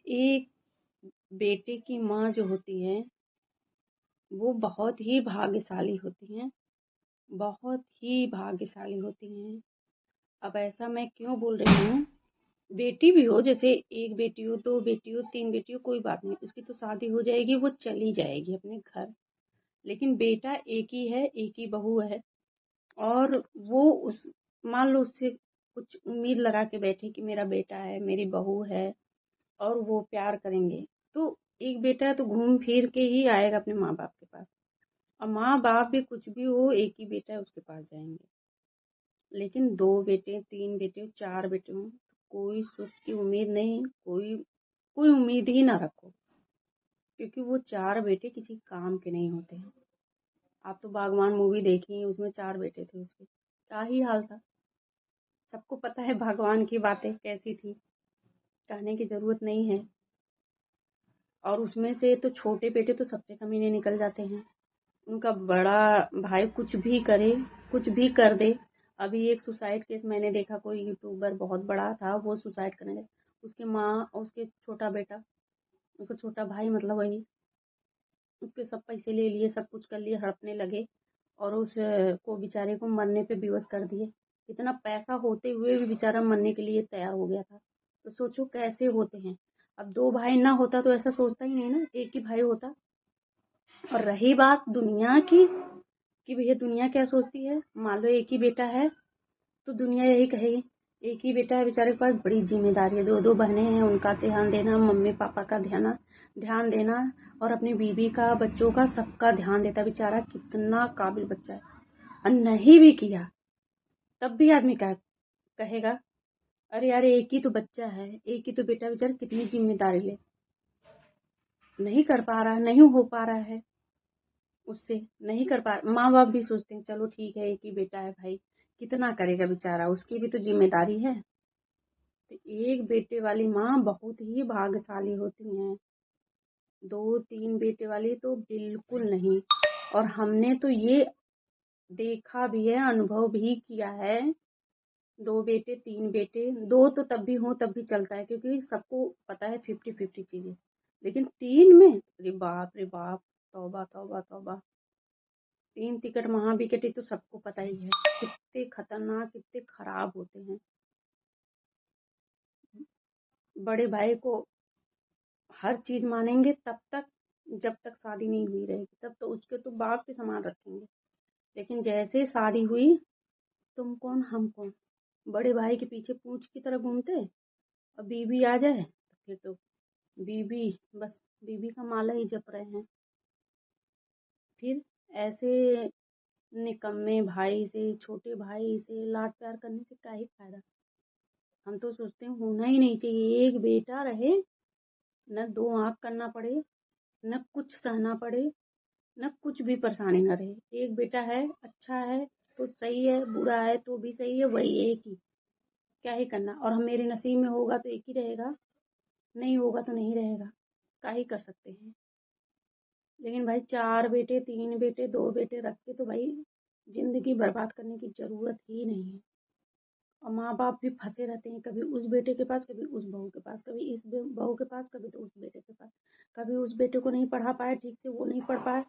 एक बेटे की माँ जो होती है, वो बहुत ही भाग्यशाली होती हैं, बहुत ही भाग्यशाली होती हैं। अब ऐसा मैं क्यों बोल रही हूँ, बेटी भी हो, जैसे 1 बेटी हो, 2 बेटी हो, 3 बेटी हो, कोई बात नहीं, उसकी तो शादी हो जाएगी, वो चली जाएगी अपने घर। लेकिन बेटा एक ही है, एक ही बहू है और वो उस मान लो उससे कुछ उम्मीद लगा के बैठे कि मेरा बेटा है, मेरी बहू है और वो प्यार करेंगे। तो एक बेटा है तो घूम फिर के ही आएगा अपने माँ-बाप के पास। और माँ-बाप भी कुछ भी हो, एक ही बेटा है उसके पास जाएँगे। लेकिन 2 बेटे, 3 बेटे, 4 बेटे हों, कोई सुख की उम्मीद नहीं, कोई कोई उम्मीद ही ना रखो, क्योंकि वो 4 बेटे किसी काम के नहीं होते हैं। आप तो बागवान मूवी देखी, उसमें 4 बेटे थे उसके, क्या ही हाल था। सबको पता है बागवान की बातें कैसी थी, कहने की ज़रूरत नहीं है। और उसमें से तो छोटे बेटे तो सबसे कमीने निकल जाते हैं। उनका बड़ा भाई कुछ भी करे, कुछ भी कर दे। अभी एक सुसाइड केस मैंने देखा, कोई यूट्यूबर बहुत बड़ा था, वो सुसाइड करने लगा। उसकी माँ और उसके छोटा बेटा, उसका छोटा भाई मतलब वही, उसके सब पैसे ले लिए, सब कुछ कर लिए, हड़पने लगे और उस को बेचारे को मरने पे विवश कर दिए। इतना पैसा होते हुए भी बेचारा मरने के लिए तैयार हो गया था। तो सोचो कैसे होते हैं। अब 2 भाई ना होता तो ऐसा सोचता ही नहीं ना, एक ही भाई होता। और रही बात दुनिया की, कि भैया दुनिया क्या सोचती है, मान लो एक ही बेटा है तो दुनिया यही कहेगी, एक ही बेटा है बेचारे के पास, बड़ी जिम्मेदारी है, 2-2 बहनें हैं, उनका ध्यान देना, मम्मी पापा का ध्यान ध्यान देना और अपनी बीवी का, बच्चों का, सबका ध्यान देता बेचारा, कितना काबिल बच्चा है। और नहीं भी किया तब भी आदमी क्या कहेगा, अरे यार एक ही तो बच्चा है, एक ही तो बेटा, बेचारा कितनी जिम्मेदारी ले, नहीं कर पा रहा, नहीं हो पा रहा है उससे, नहीं कर पा, माँ बाप भी सोचते हैं चलो ठीक है एक ही बेटा है भाई, कितना करेगा बेचारा, उसकी भी तो जिम्मेदारी है। तो एक बेटे वाली माँ बहुत ही भाग्यशाली होती हैं, 2-3 बेटे वाली तो बिल्कुल नहीं। और हमने तो ये देखा भी है, अनुभव भी किया है। 2 बेटे, 3 बेटे, 2 तो तब भी हों तब भी चलता है, क्योंकि सबको पता है 50-50 चीजें। लेकिन 3 में, अरे बाप रे बाप, तौबा तौबा तौबा। 3 टिकट महाविकेट तो सबको पता ही है, कितने खतरनाक, कितने खराब होते हैं। बड़े भाई को हर चीज मानेंगे तब तक, जब तक शादी नहीं हुई रहेगी, तब तो उसके तो बाप के समान रखेंगे। लेकिन जैसे शादी हुई, तुम कौन हम कौन, बड़े भाई के पीछे पूंछ की तरह घूमते। और बीवी आ जाए तो फिर तो बीवी, बस बीवी का माला ही जप रहे हैं। फिर ऐसे निकम्मे भाई से, छोटे भाई से लाड प्यार करने से क्या ही फायदा। हम तो सोचते हैं होना ही नहीं चाहिए, एक बेटा रहे, न 2 आंख करना पड़े, न कुछ सहना पड़े, न कुछ भी परेशानी ना रहे। एक बेटा है, अच्छा है तो सही है, बुरा है तो भी सही है, वही एक ही, क्या ही करना। और हम मेरे नसीब में होगा तो एक ही रहेगा, नहीं होगा तो नहीं रहेगा, क्या ही कर सकते हैं। लेकिन भाई 4 बेटे, 3 बेटे, 2 बेटे रख के तो भाई जिंदगी बर्बाद करने की जरूरत ही नहीं है। और माँ बाप भी फंसे रहते हैं, कभी उस बेटे के पास, कभी उस बहू के पास, कभी इस बहू के पास, कभी तो उस बेटे के पास। कभी उस बेटे को नहीं पढ़ा पाए ठीक से, वो नहीं पढ़ पाए।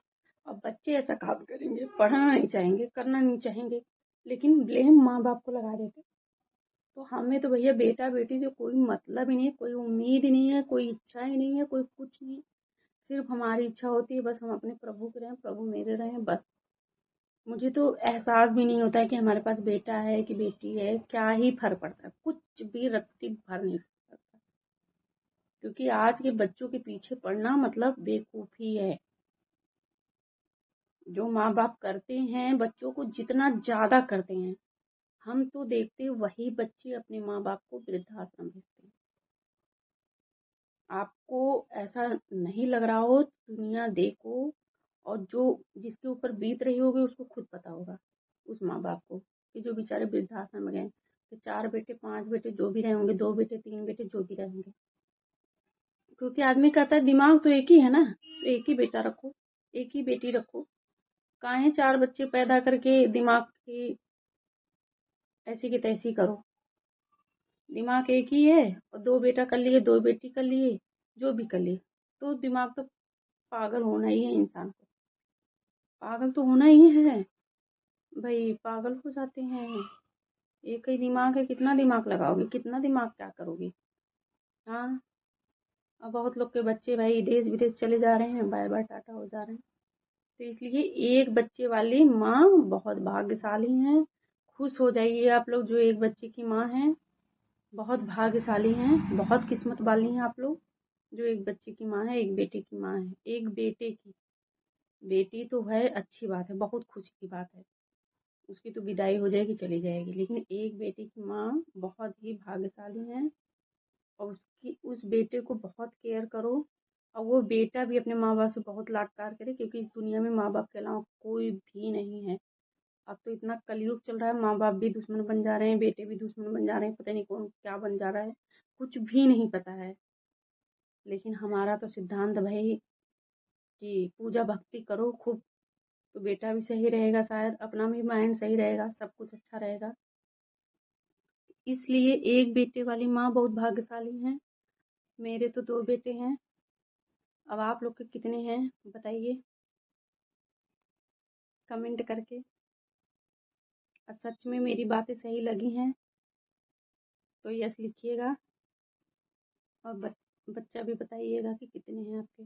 और बच्चे ऐसा काम करेंगे, पढ़ना नहीं चाहेंगे, करना नहीं चाहेंगे, लेकिन ब्लेम माँ बाप को लगा देते। तो हमें तो भैया बेटा बेटी से कोई मतलब ही नहीं है, कोई उम्मीद ही नहीं है, कोई इच्छा ही नहीं है, कोई कुछ नहीं। सिर्फ हमारी इच्छा होती है बस हम अपने प्रभु के रहें, प्रभु मेरे रहें, बस। मुझे तो एहसास भी नहीं होता है कि हमारे पास बेटा है कि बेटी है, क्या ही फर्क पड़ता है, कुछ भी रत्ती भर नहीं पड़ता। क्योंकि आज के बच्चों के पीछे पड़ना मतलब बेवकूफ़ी है। जो माँ बाप करते हैं बच्चों को, जितना ज़्यादा करते हैं, हम तो देखते हैं वही बच्चे अपने माँ बाप को वृद्धाश्रम भेजते हैं। आपको ऐसा नहीं लग रहा हो, दुनिया देखो, और जो जिसके ऊपर बीत रही होगी उसको खुद पता होगा, उस माँ बाप को, कि जो बेचारे वृद्धाश्रम में गए। तो 4 बेटे, 5 बेटे जो भी रहे होंगे, 2 बेटे, 3 बेटे जो भी रहे होंगे, क्योंकि आदमी कहता है दिमाग तो एक ही है ना, तो एक ही बेटा रखो, एक ही बेटी रखो। काहे 4 बच्चे पैदा करके दिमाग की ऐसी की तैसी करो। दिमाग एक ही है, और 2 बेटा कर लिए, 2 बेटी कर लिए, जो भी कर ले, तो दिमाग तो पागल होना ही है इंसान को, पागल तो होना ही है भाई, पागल हो जाते हैं। एक ही दिमाग है, कितना दिमाग लगाओगे, कितना दिमाग क्या करोगे। हाँ, अब बहुत लोग के बच्चे भाई देश विदेश चले जा रहे हैं, बाय बाय टाटा हो जा रहे हैं। तो इसलिए एक बच्चे वाली माँ बहुत भाग्यशाली हैं। खुश हो जाइए आप लोग जो एक बच्चे की माँ हैं, बहुत भाग्यशाली हैं, बहुत किस्मत वाली हैं आप लोग जो एक बच्चे की माँ है, एक बेटे की माँ है। एक बेटे की, बेटी तो है अच्छी बात है, बहुत खुशी की बात है, उसकी तो विदाई हो जाएगी चली जाएगी, लेकिन एक बेटे की माँ बहुत ही भाग्यशाली है। और उसकी उस बेटे को बहुत केयर करो, और वो बेटा भी अपने माँ बाप से बहुत लाड प्यार करे, क्योंकि इस दुनिया में माँ बाप के अलावा कोई भी नहीं है। अब तो इतना कलयुग चल रहा है, माँ बाप भी दुश्मन बन जा रहे हैं, बेटे भी दुश्मन बन जा रहे हैं, पता नहीं कौन क्या बन जा रहा है, कुछ भी नहीं पता है। लेकिन हमारा तो सिद्धांत भाई कि पूजा भक्ति करो खूब, तो बेटा भी सही रहेगा, शायद अपना भी माइंड सही रहेगा, सब कुछ अच्छा रहेगा। इसलिए एक बेटे वाली माँ बहुत भाग्यशाली है। मेरे तो 2 बेटे हैं। अब आप लोग के कितने हैं बताइए कमेंट करके। और सच में मेरी बातें सही लगी हैं तो यस लिखिएगा, और बच्चा भी बताइएगा कि कितने हैं आपके।